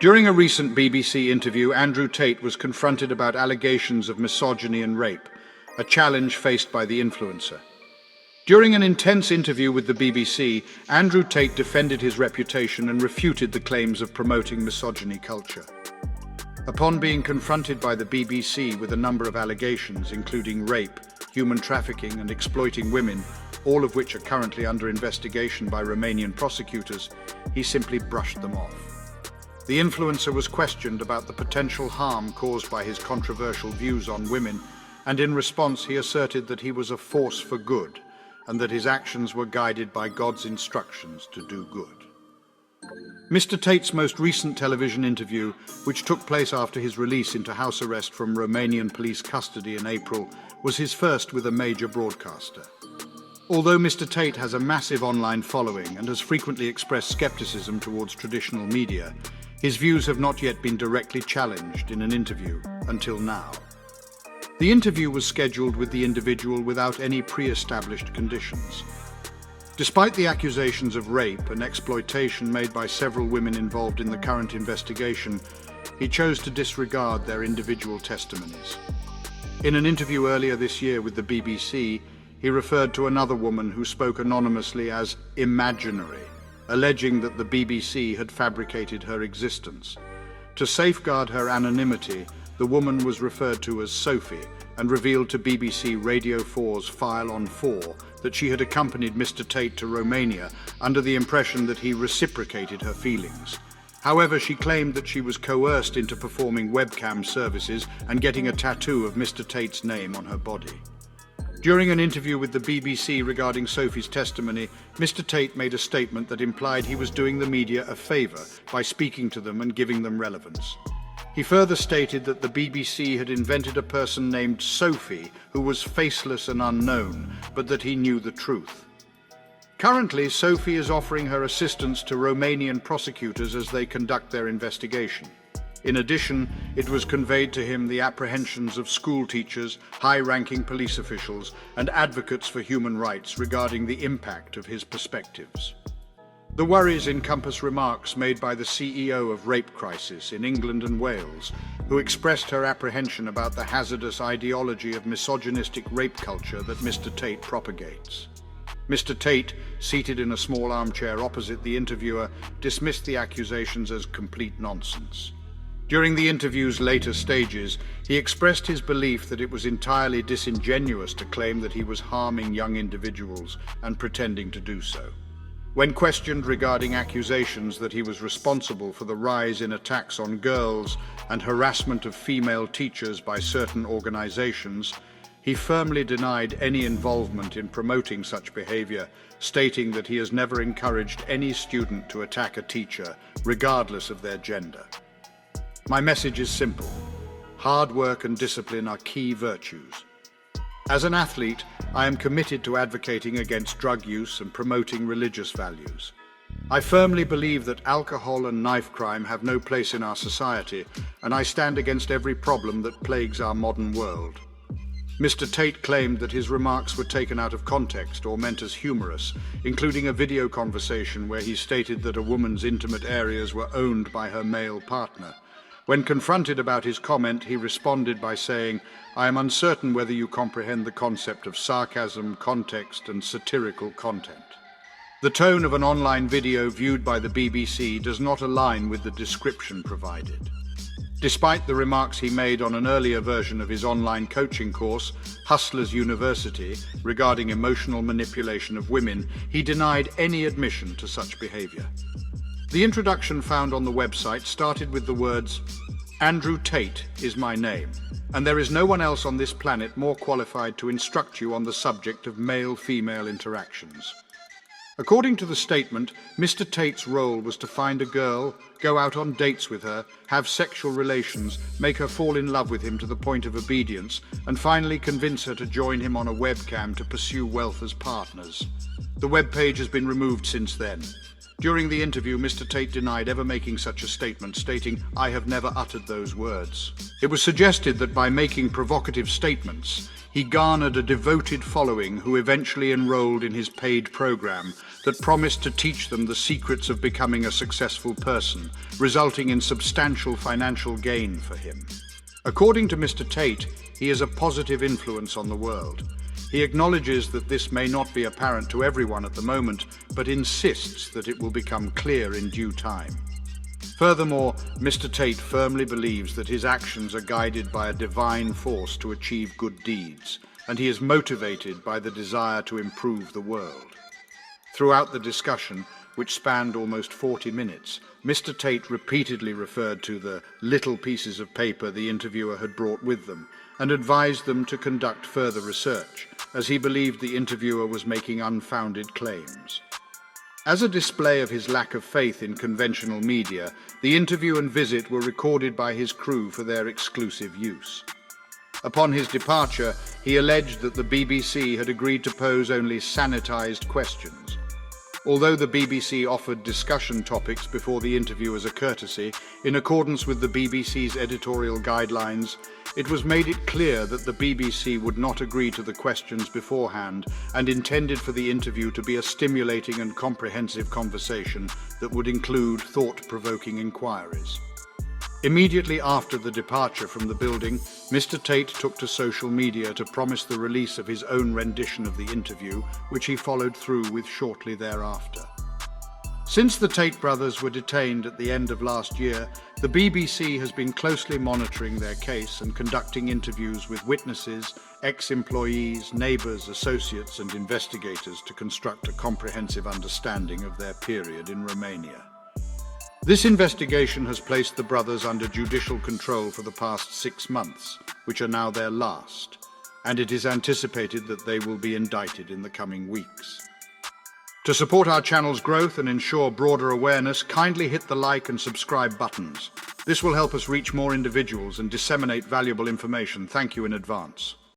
During a recent BBC interview, Andrew Tate was confronted about allegations of misogyny and rape, a challenge faced by the influencer. During an intense interview with the BBC, Andrew Tate defended his reputation and refuted the claims of promoting misogyny culture. Upon being confronted by the BBC with a number of allegations, including rape, human trafficking and exploiting women, all of which are currently under investigation by Romanian prosecutors, he simply brushed them off. The influencer was questioned about the potential harm caused by his controversial views on women, and in response he asserted that he was a force for good, and that his actions were guided by God's instructions to do good. Mr. Tate's most recent television interview, which took place after his release into house arrest from Romanian police custody in April, was his first with a major broadcaster. Although Mr. Tate has a massive online following and has frequently expressed skepticism towards traditional media, his views have not yet been directly challenged in an interview until now. The interview was scheduled with the individual without any pre-established conditions. Despite the accusations of rape and exploitation made by several women involved in the current investigation, he chose to disregard their individual testimonies. In an interview earlier this year with the BBC, he referred to another woman who spoke anonymously as imaginary, alleging that the BBC had fabricated her existence. To safeguard her anonymity, the woman was referred to as Sophie and revealed to BBC Radio 4's File on 4 that she had accompanied Mr. Tate to Romania under the impression that he reciprocated her feelings. However, she claimed that she was coerced into performing webcam services and getting a tattoo of Mr. Tate's name on her body. During an interview with the BBC regarding Sophie's testimony, Mr. Tate made a statement that implied he was doing the media a favour by speaking to them and giving them relevance. He further stated that the BBC had invented a person named Sophie who was faceless and unknown, but that he knew the truth. Currently, Sophie is offering her assistance to Romanian prosecutors as they conduct their investigation. In addition, it was conveyed to him the apprehensions of school teachers, high-ranking police officials, and advocates for human rights regarding the impact of his perspectives. The worries encompass remarks made by the CEO of Rape Crisis in England and Wales, who expressed her apprehension about the hazardous ideology of misogynistic rape culture that Mr. Tate propagates. Mr. Tate, seated in a small armchair opposite the interviewer, dismissed the accusations as complete nonsense. During the interview's later stages, he expressed his belief that it was entirely disingenuous to claim that he was harming young individuals and pretending to do so. When questioned regarding accusations that he was responsible for the rise in attacks on girls and harassment of female teachers by certain organizations, he firmly denied any involvement in promoting such behavior, stating that he has never encouraged any student to attack a teacher, regardless of their gender. My message is simple. Hard work and discipline are key virtues. As an athlete, I am committed to advocating against drug use and promoting religious values. I firmly believe that alcohol and knife crime have no place in our society, and I stand against every problem that plagues our modern world. Mr. Tate claimed that his remarks were taken out of context or meant as humorous, including a video conversation where he stated that a woman's intimate areas were owned by her male partner. When confronted about his comment, he responded by saying, "I am uncertain whether you comprehend the concept of sarcasm, context, and satirical content." The tone of an online video viewed by the BBC does not align with the description provided. Despite the remarks he made on an earlier version of his online coaching course, Hustlers University, regarding emotional manipulation of women, he denied any admission to such behavior. The introduction found on the website started with the words, "Andrew Tate is my name, and there is no one else on this planet more qualified to instruct you on the subject of male-female interactions." According to the statement, Mr. Tate's role was to find a girl, go out on dates with her, have sexual relations, make her fall in love with him to the point of obedience, and finally convince her to join him on a webcam to pursue wealth as partners. The webpage has been removed since then. During the interview, Mr. Tate denied ever making such a statement, stating, "I have never uttered those words." It was suggested that by making provocative statements, he garnered a devoted following who eventually enrolled in his paid program that promised to teach them the secrets of becoming a successful person, resulting in substantial financial gain for him. According to Mr. Tate, he is a positive influence on the world. He acknowledges that this may not be apparent to everyone at the moment, but insists that it will become clear in due time. Furthermore, Mr. Tate firmly believes that his actions are guided by a divine force to achieve good deeds, and he is motivated by the desire to improve the world. Throughout the discussion, which spanned almost 40 minutes, Mr. Tate repeatedly referred to the little pieces of paper the interviewer had brought with them and advised them to conduct further research, as he believed the interviewer was making unfounded claims. As a display of his lack of faith in conventional media, the interview and visit were recorded by his crew for their exclusive use. Upon his departure, he alleged that the BBC had agreed to pose only sanitized questions. Although the BBC offered discussion topics before the interview as a courtesy, in accordance with the BBC's editorial guidelines, it was made it clear that the BBC would not agree to the questions beforehand and intended for the interview to be a stimulating and comprehensive conversation that would include thought-provoking inquiries. Immediately after the departure from the building, Mr. Tate took to social media to promise the release of his own rendition of the interview, which he followed through with shortly thereafter. Since the Tate brothers were detained at the end of last year, the BBC has been closely monitoring their case and conducting interviews with witnesses, ex-employees, neighbours, associates and investigators to construct a comprehensive understanding of their period in Romania. This investigation has placed the brothers under judicial control for the past 6 months, which are now their last, and it is anticipated that they will be indicted in the coming weeks. To support our channel's growth and ensure broader awareness, kindly hit the like and subscribe buttons. This will help us reach more individuals and disseminate valuable information. Thank you in advance.